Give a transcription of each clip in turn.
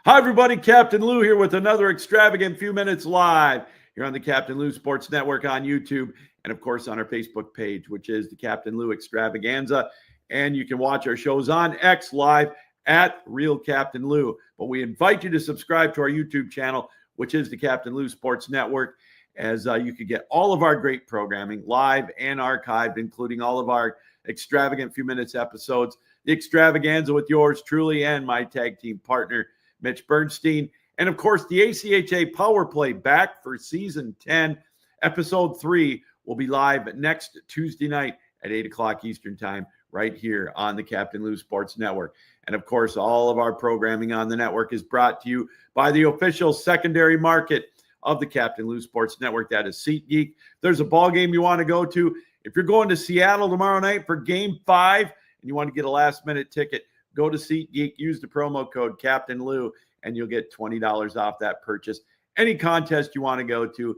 Hi, everybody. Captain Lou here with another extravagant few minutes live here on the Captain Lou Sports Network on YouTube and, of course, on our Facebook page, which is the Captain Lou Extravaganza. And you can watch our shows on X live at Real Captain Lou. But we invite you to subscribe to our YouTube channel, which is the Captain Lou Sports Network, as you can get all of our great programming live and archived, including all of our extravagant few minutes episodes, the Extravaganza with yours truly and my tag team partner, Mitch Bernstein. And of course, the ACHA Power Play back for season 10. Episode 3 will be live next Tuesday night at 8 o'clock Eastern time, right here on the Captain Lou Sports Network. And of course, all of our programming on the network is brought to you by the official secondary market of the Captain Lou Sports Network. That is SeatGeek. If there's a ball game you want to go to, if you're going to Seattle tomorrow night for Game 5 and you want to get a last-minute ticket, go to SeatGeek, use the promo code Captain Lou, and you'll get $20 off that purchase. Any contest you want to go to,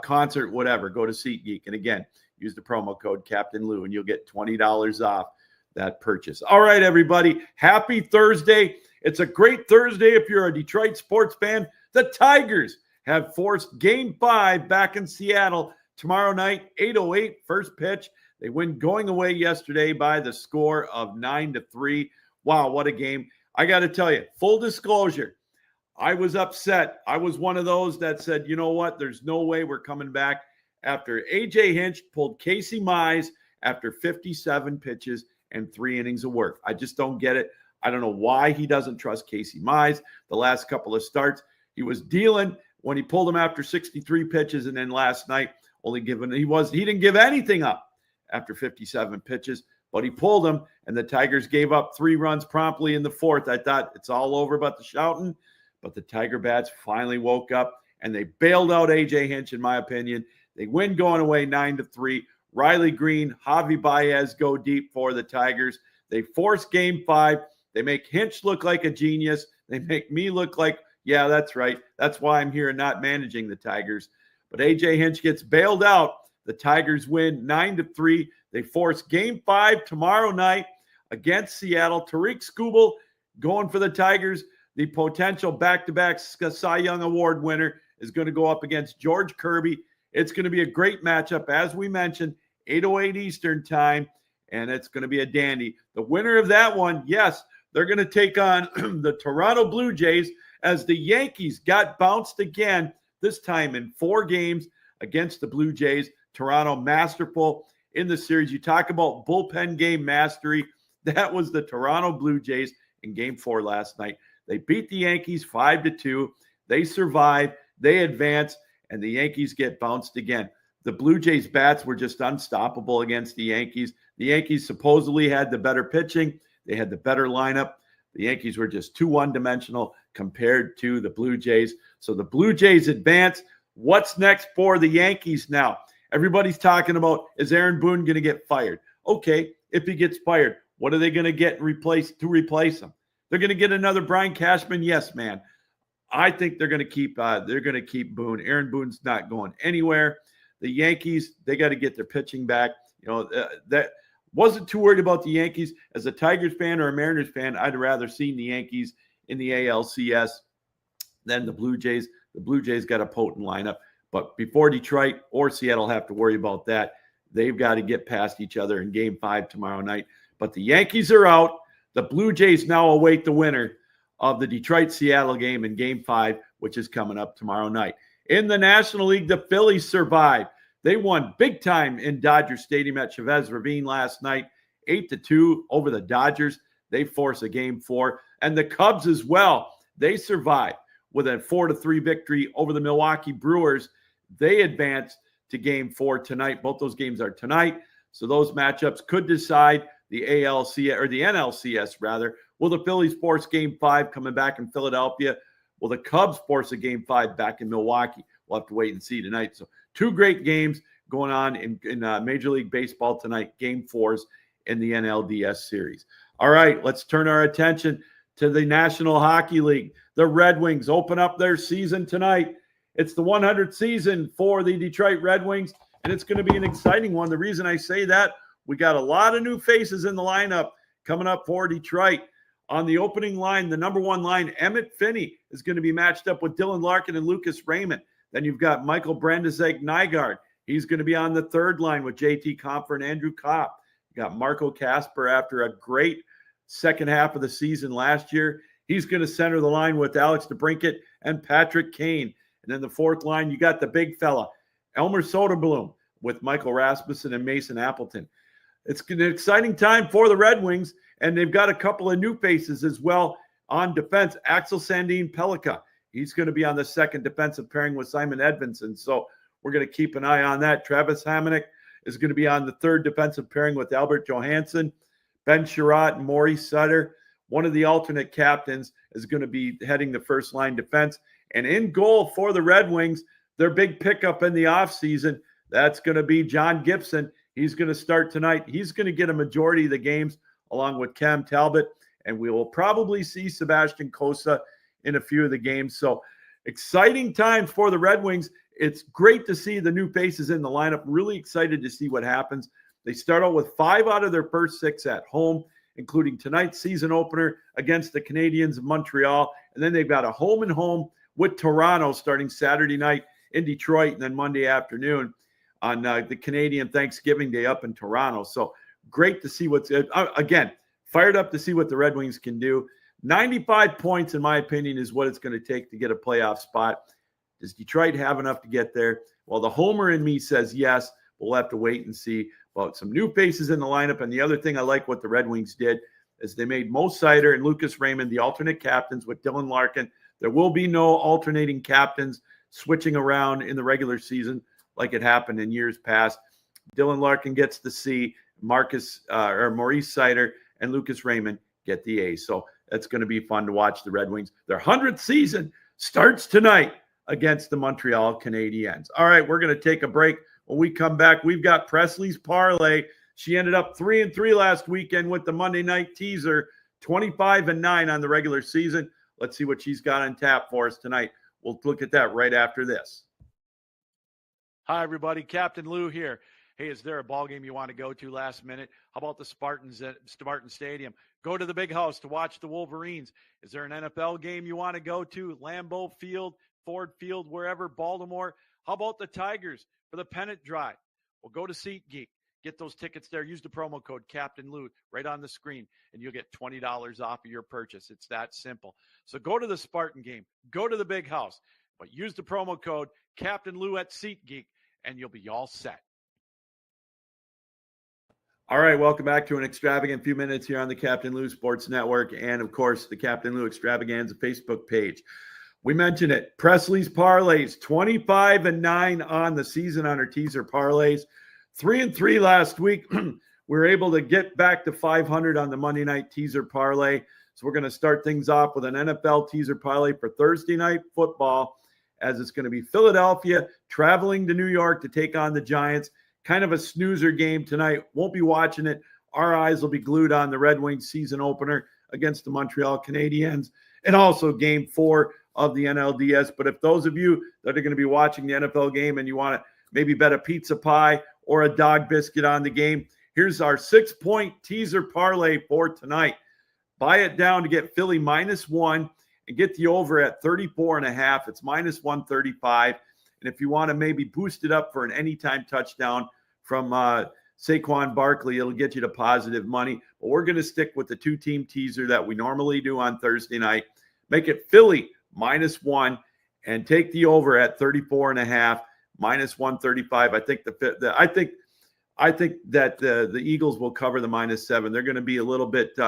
concert, whatever, go to SeatGeek. And again, use the promo code Captain Lou, and you'll get $20 off that purchase. All right, everybody. Happy Thursday. It's a great Thursday if you're a Detroit sports fan. The Tigers have forced Game 5 back in Seattle tomorrow night, 8:08, first pitch. They win going away yesterday by the score of 9-3. Wow, what a game. I got to tell you, full disclosure, I was upset. I was one of those that said, you know what, there's no way we're coming back after A.J. Hinch pulled Casey Mize after 57 pitches and 3 innings of work. I just don't get it. I don't know why he doesn't trust Casey Mize. The last couple of starts, he was dealing when he pulled him after 63 pitches, and then last night, he didn't give anything up after 57 pitches. But he pulled him, and the Tigers gave up 3 runs promptly in the 4th. I thought it's all over about the shouting, but the Tiger Bats finally woke up, and they bailed out A.J. Hinch, in my opinion. They win going away 9-3. Riley Green, Javi Baez go deep for the Tigers. They force Game 5. They make Hinch look like a genius. They make me look like, yeah, that's right. That's why I'm here and not managing the Tigers. But A.J. Hinch gets bailed out. The Tigers win 9-3. They force Game 5 tomorrow night against Seattle. Tariq Skubal going for the Tigers. The potential back-to-back Cy Young Award winner is going to go up against George Kirby. It's going to be a great matchup, as we mentioned, 8:08 Eastern time, and it's going to be a dandy. The winner of that one, yes, they're going to take on the Toronto Blue Jays as the Yankees got bounced again, this time in 4 games against the Blue Jays. Toronto masterful in the series. You talk about bullpen game mastery. That was the Toronto Blue Jays in Game 4 last night. They beat the Yankees 5-2. They survive. They advance, and the Yankees get bounced again. The Blue Jays bats were just unstoppable against the Yankees. The Yankees supposedly had the better pitching. They had the better lineup. The Yankees were just too one-dimensional compared to the Blue Jays. So the Blue Jays advance. What's next for the Yankees now? Everybody's talking about, is Aaron Boone going to get fired? Okay, if he gets fired, what are they going to get to replace him? They're going to get another Brian Cashman? Yes, man. I think they're going to keep Boone. Aaron Boone's not going anywhere. The Yankees, they got to get their pitching back. That wasn't too worried about the Yankees. As a Tigers fan or a Mariners fan, I'd rather seen the Yankees in the ALCS than the Blue Jays. The Blue Jays got a potent lineup. But before Detroit or Seattle have to worry about that, they've got to get past each other in Game 5 tomorrow night. But the Yankees are out. The Blue Jays now await the winner of the Detroit-Seattle game in Game 5, which is coming up tomorrow night. In the National League, the Phillies survived. They won big time in Dodger Stadium at Chavez Ravine last night, 8-2 over the Dodgers. They force a Game 4. And the Cubs as well, they survived with a 4-3 victory over the Milwaukee Brewers. They advance to Game 4 tonight. Both those games are tonight. So those matchups could decide the ALCS or the NLCS rather. Will the Phillies force Game 5 coming back in Philadelphia? Will the Cubs force a Game 5 back in Milwaukee? We'll have to wait and see tonight. So 2 great games going on in Major League Baseball tonight, Game 4s in the NLDS series. All right, let's turn our attention to the National Hockey League. The Red Wings open up their season tonight. It's the 100th season for the Detroit Red Wings, and it's going to be an exciting one. The reason I say that, we got a lot of new faces in the lineup coming up for Detroit. On the opening line, the number 1 line, Emmett Finney is going to be matched up with Dylan Larkin and Lucas Raymond. Then you've got Michael Brandazek-Nygaard. He's going to be on the 3rd line with JT Compher and Andrew Kopp. You got Marco Kasper after a great second half of the season last year. He's going to center the line with Alex DeBrincat and Patrick Kane. And then the 4th line, you got the big fella, Elmer Soderblom with Michael Rasmussen and Mason Appleton. It's an exciting time for the Red Wings, and they've got a couple of new faces as well on defense. Axel Sandin Pellikka, he's going to be on the 2nd defensive pairing with Simon Edvinsson, so we're going to keep an eye on that. Travis Hamonic is going to be on the 3rd defensive pairing with Albert Johansson. Ben Sherratt and Maurice Sutter, one of the alternate captains, is going to be heading the first-line defense. And in goal for the Red Wings, their big pickup in the offseason, that's going to be John Gibson. He's going to start tonight. He's going to get a majority of the games along with Cam Talbot, and we will probably see Sebastian Cossa in a few of the games. So exciting times for the Red Wings. It's great to see the new faces in the lineup. Really excited to see what happens. They start out with 5 out of their first 6 at home, including tonight's season opener against the Canadiens of Montreal. And then they've got a home and home with Toronto starting Saturday night in Detroit, and then Monday afternoon on the Canadian Thanksgiving Day up in Toronto. So great to see what's again, fired up to see what the Red Wings can do. 95 points, in my opinion, is what it's going to take to get a playoff spot. Does Detroit have enough to get there? Well, the homer in me says yes. We'll have to wait and see about some new faces in the lineup. And the other thing I like what the Red Wings did is they made Mo Seider and Lucas Raymond the alternate captains with Dylan Larkin. There will be no alternating captains switching around in the regular season like it happened in years past. Dylan Larkin gets the C, Maurice Seider and Lucas Raymond get the A. So that's going to be fun to watch the Red Wings. Their 100th season starts tonight against the Montreal Canadiens. All right, we're going to take a break. When we come back, we've got Presley's Parlay. She ended up 3-3 last weekend with the Monday night teaser, 25-9 on the regular season. Let's see what she's got on tap for us tonight. We'll look at that right after this. Hi, everybody. Captain Lou here. Hey, is there a ball game you want to go to last minute? How about the Spartans at Spartan Stadium? Go to the Big House to watch the Wolverines. Is there an NFL game you want to go to? Lambeau Field, Ford Field, wherever, Baltimore. How about the Tigers for the pennant drive? Well, go to SeatGeek. Get those tickets there. Use the promo code Captain Lou right on the screen, and you'll get $20 off of your purchase. It's that simple. So go to the Spartan game. Go to the Big House. But use the promo code Captain Lou at SeatGeek, and you'll be all set. All right, welcome back to an extravagant few minutes here on the Captain Lou Sports Network and, of course, the Captain Lou Extravaganza Facebook page. We mentioned it. Presley's Parlays, 25-9 on the season on her teaser parlays. 3-3 last week. We were able to get back to 500 on the Monday night teaser parlay. So we're going to start things off with an NFL teaser parlay for Thursday night football, as it's going to be Philadelphia traveling to New York to take on the Giants. Kind of a snoozer game tonight. Won't be watching it. Our eyes will be glued on the Red Wings season opener against the Montreal Canadiens and also game 4 of the NLDS. But if those of you that are going to be watching the NFL game and you want to maybe bet a pizza pie or a dog biscuit on the game, here's our 6-point teaser parlay for tonight. Buy it down to get Philly -1 and get the over at 34.5. It's -135. And if you want to maybe boost it up for an anytime touchdown from Saquon Barkley, it'll get you to positive money. But we're going to stick with the 2-team teaser that we normally do on Thursday night. Make it Philly -1 and take the over at 34.5, -135. I think that the Eagles will cover the -7. They're going to be a little bit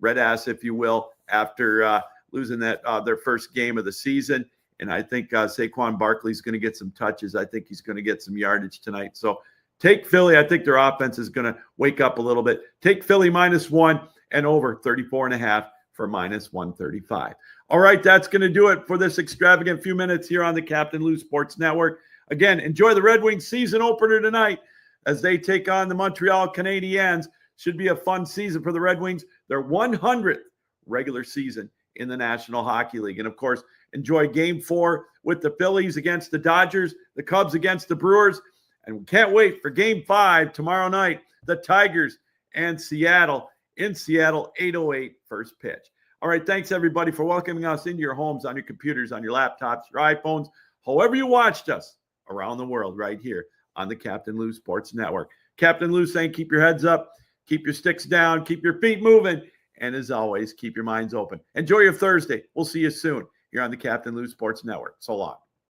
red ass, if you will, after losing that their first game of the season. And I think Saquon Barkley's going to get some touches. I think he's going to get some yardage tonight. So take Philly. I think their offense is going to wake up a little bit. Take Philly -1 and over 34.5 for -135. All right, that's going to do it for this extravagant few minutes here on the Captain Lou Sports Network. Again, enjoy the Red Wings season opener tonight as they take on the Montreal Canadiens. Should be a fun season for the Red Wings. Their 100th regular season in the National Hockey League. And, of course, enjoy Game 4 with the Phillies against the Dodgers, the Cubs against the Brewers. And we can't wait for Game 5 tomorrow night, the Tigers and Seattle in Seattle, 8:08 first pitch. All right, thanks everybody for welcoming us into your homes, on your computers, on your laptops, your iPhones, however you watched us around the world right here on the Captain Lou Sports Network. Captain Lou saying keep your heads up, keep your sticks down, keep your feet moving, and as always, keep your minds open. Enjoy your Thursday. We'll see you soon here on the Captain Lou Sports Network. So long.